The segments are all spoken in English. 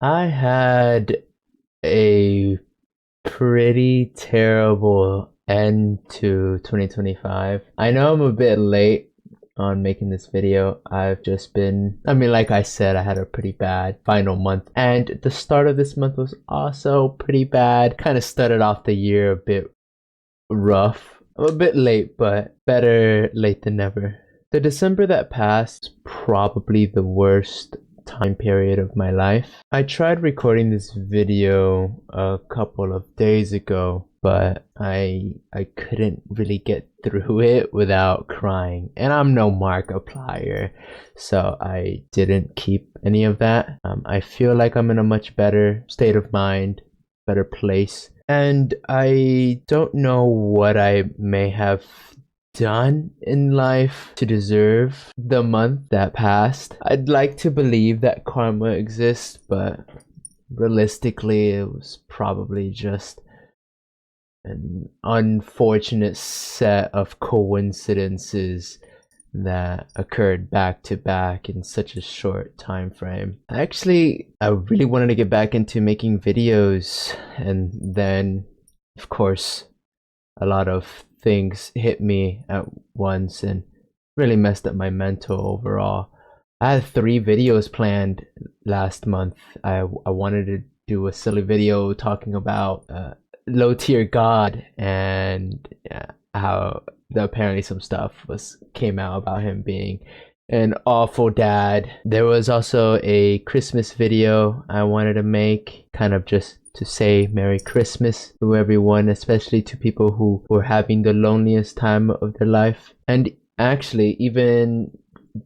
I had a pretty terrible end to 2025. I know I'm a bit late on making this video. Like I said, I had a pretty bad final month, and the start of this month was also pretty bad. Kind of started off the year a bit rough. I'm a bit late, but better late than never. The December that passed is probably the worst time period of my life. I tried recording this video a couple of days ago, but I couldn't really get through it without crying. And I'm no Markiplier, so I didn't keep any of that. I feel like I'm in a much better state of mind, better place. And I don't know what I may have done in life to deserve the month that passed. I'd like to believe that karma exists, but realistically, it was probably just an unfortunate set of coincidences that occurred back to back in such a short time frame. I really wanted to get back into making videos, and then, of course, a lot of things hit me at once and really messed up my mental overall. I had 3 videos planned last month. I wanted to do a silly video talking about low tier God and how apparently some stuff was came out about him being an awful dad. There was also a Christmas video I wanted to make, kind of just to say Merry Christmas to everyone, especially to people who were having the loneliest time of their life. And actually, even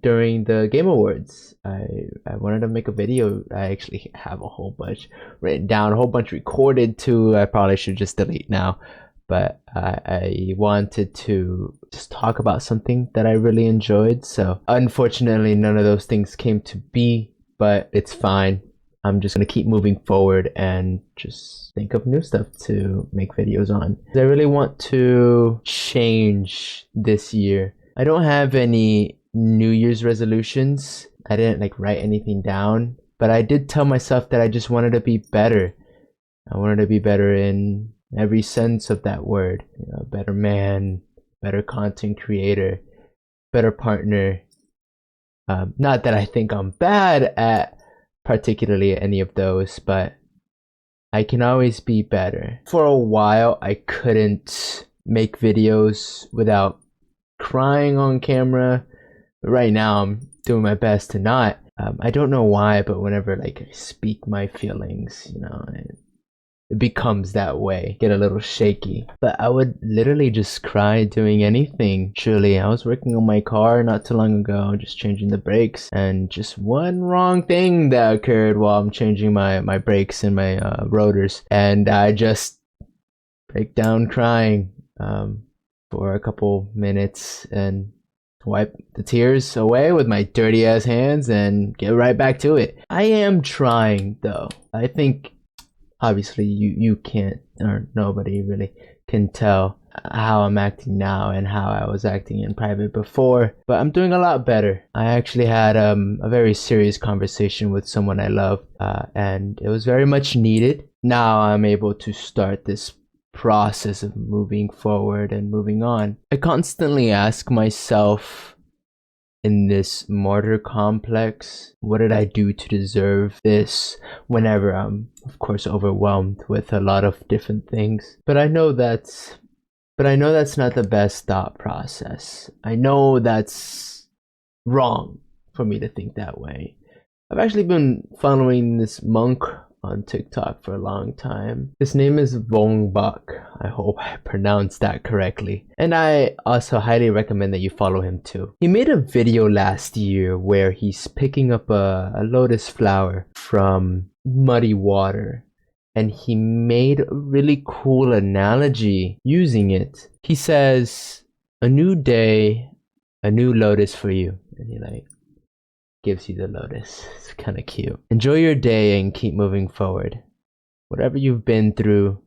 during the Game Awards, I wanted to make a video. I actually have a whole bunch written down, a whole bunch recorded too. I probably should just delete now. But I wanted to just talk about something that I really enjoyed. So unfortunately, none of those things came to be, but it's fine. I'm just gonna keep moving forward and just think of new stuff to make videos on. I really want to change this year. I don't have any New Year's resolutions. I didn't like write anything down, but I did tell myself that I just wanted to be better. I wanted to be better in every sense of that word. You know, better man, better content creator, better partner. Not that I think I'm bad at particularly any of those, but I can always be better. For a while, I couldn't make videos without crying on camera. Right now, I'm doing my best to not. I don't know why, but whenever like I speak my feelings, it becomes that way, get a little shaky. But I would literally just cry doing anything. Truly, I was working on my car not too long ago, just changing the brakes, and just one wrong thing that occurred while I'm changing my brakes and my rotors, and I just break down crying for a couple minutes and wipe the tears away with my dirty ass hands and get right back to it. I am trying though. I think obviously you can't, or nobody really can tell how I'm acting now and how I was acting in private before, but I'm doing a lot better. I actually had a very serious conversation with someone I love, and it was very much needed. Now I'm able to start this process of moving forward and moving on. I constantly ask myself in this martyr complex, what did I do to deserve this, whenever I'm of course overwhelmed with a lot of different things. But I know that's not the best thought process. I know that's wrong for me to think that way. I've actually been following this monk on TikTok for a long time. His name is Vongbak. I hope I pronounced that correctly. And I also highly recommend that you follow him too. He made a video last year where he's picking up a lotus flower from muddy water. And he made a really cool analogy using it. He says, "A new day, a new lotus for you." And he like gives you the lotus. It's kind of cute. Enjoy your day and keep moving forward. Whatever you've been through,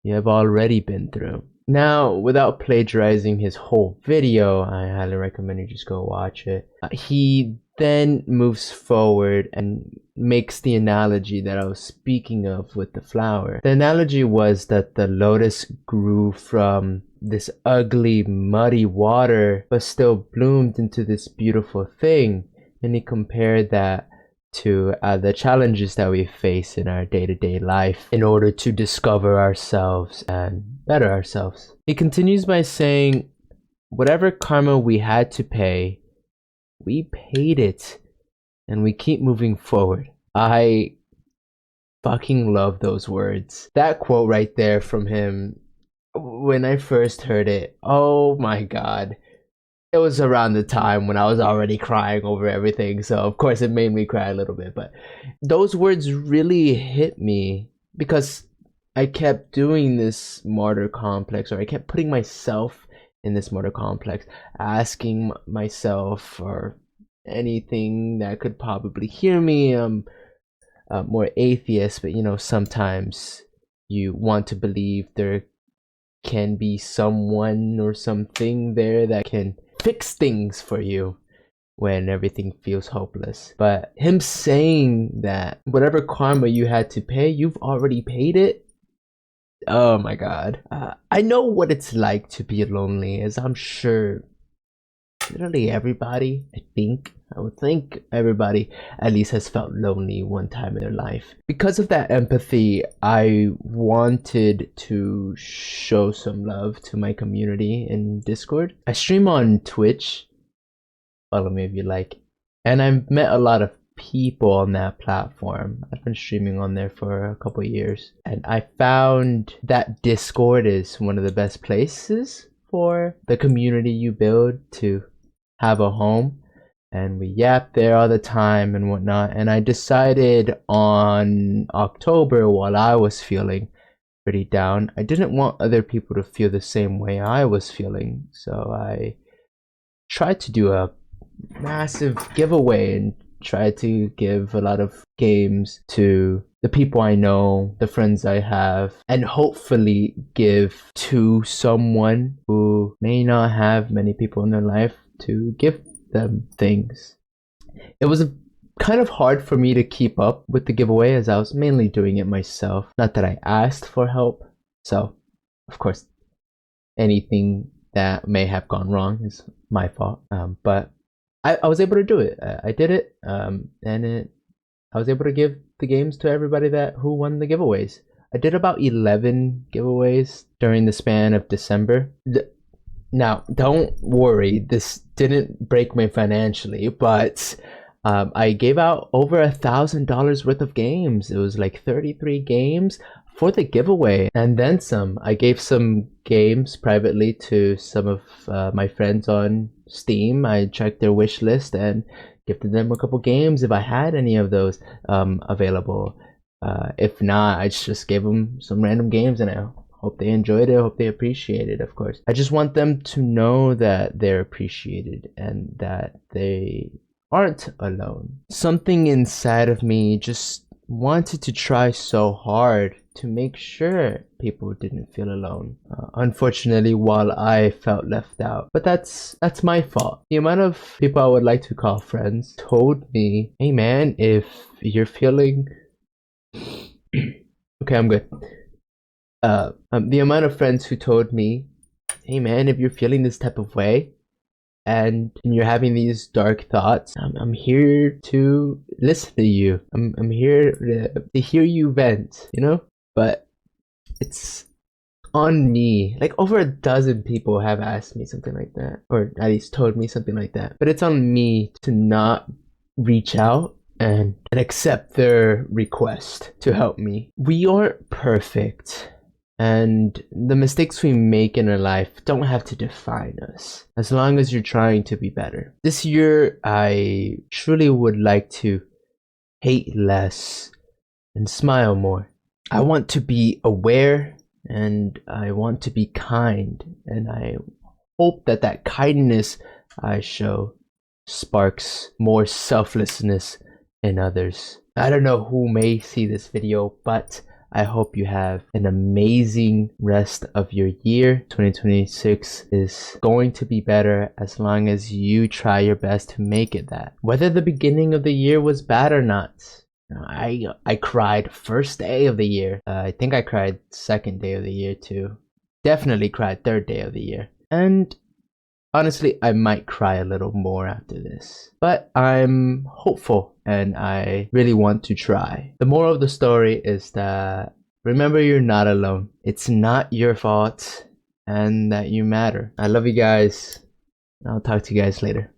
you have already been through. Now, without plagiarizing his whole video, I highly recommend you just go watch it. He then moves forward and makes the analogy that I was speaking of with the flower. The analogy was that the lotus grew from this ugly, muddy water, but still bloomed into this beautiful thing. And he compared that to the challenges that we face in our day-to-day life in order to discover ourselves and better ourselves. He continues by saying, whatever karma we had to pay, we paid it, and we keep moving forward. I fucking love those words. That quote right there from him, when I first heard it, oh my god. It was around the time when I was already crying over everything, so of course it made me cry a little bit, but those words really hit me because I kept doing this martyr complex, or I kept putting myself in this martyr complex, asking myself for anything that could probably hear me. More atheist, but you know, sometimes you want to believe there can be someone or something there that can fix things for you when everything feels hopeless. But him saying that whatever karma you had to pay, you've already paid it. Oh my god. I know what it's like to be lonely, as I'm sure literally everybody, I would think everybody at least has felt lonely one time in their life. Because of that empathy, I wanted to show some love to my community in Discord. I stream on Twitch, follow me if you like, and I've met a lot of people on that platform. I've been streaming on there for a couple of years, and I found that Discord is one of the best places for the community you build to have a home. And we yap there all the time and whatnot. And I decided on October, while I was feeling pretty down, I didn't want other people to feel the same way I was feeling. So I tried to do a massive giveaway and tried to give a lot of games to the people I know, the friends I have, and hopefully give to someone who may not have many people in their life to give them things. It was kind of hard for me to keep up with the giveaway as I was mainly doing it myself. Not that I asked for help, so of course anything that may have gone wrong is my fault. But I was able to do it. I did it, and I was able to give the games to everybody who won the giveaways. I did about 11 giveaways during the span of December. Now, don't worry, this didn't break me financially, but I gave out over $1,000 worth of games. It was like 33 games for the giveaway, and then some. I gave some games privately to some of my friends on Steam. I checked their wish list and gifted them a couple games if I had any of those available. If not, I just gave them some random games, and I hope they enjoyed it. I hope they appreciate it, of course. I just want them to know that they're appreciated and that they aren't alone. Something inside of me just wanted to try so hard to make sure people didn't feel alone. Unfortunately, while I felt left out. But that's my fault. The amount of people I would like to call friends told me, hey man, if you're feeling... Okay, I'm good. The amount of friends who told me, hey man, if you're feeling this type of way and you're having these dark thoughts, I'm here to listen to you. I'm here to hear you vent, you know? But it's on me. Like over a dozen people have asked me something like that, or at least told me something like that. But it's on me to not reach out and accept their request to help me. We aren't perfect. And the mistakes we make in our life don't have to define us, as long as you're trying to be better. This year, I truly would like to hate less and smile more. I want to be aware and I want to be kind. And I hope that that kindness I show sparks more selflessness in others. I don't know who may see this video, but I hope you have an amazing rest of your year. 2026 is going to be better as long as you try your best to make it that. Whether the beginning of the year was bad or not. I cried first day of the year. I think I cried second day of the year too. Definitely cried third day of the year. And honestly, I might cry a little more after this. But I'm hopeful and I really want to try. The moral of the story is that remember you're not alone. It's not your fault and that you matter. I love you guys. I'll talk to you guys later.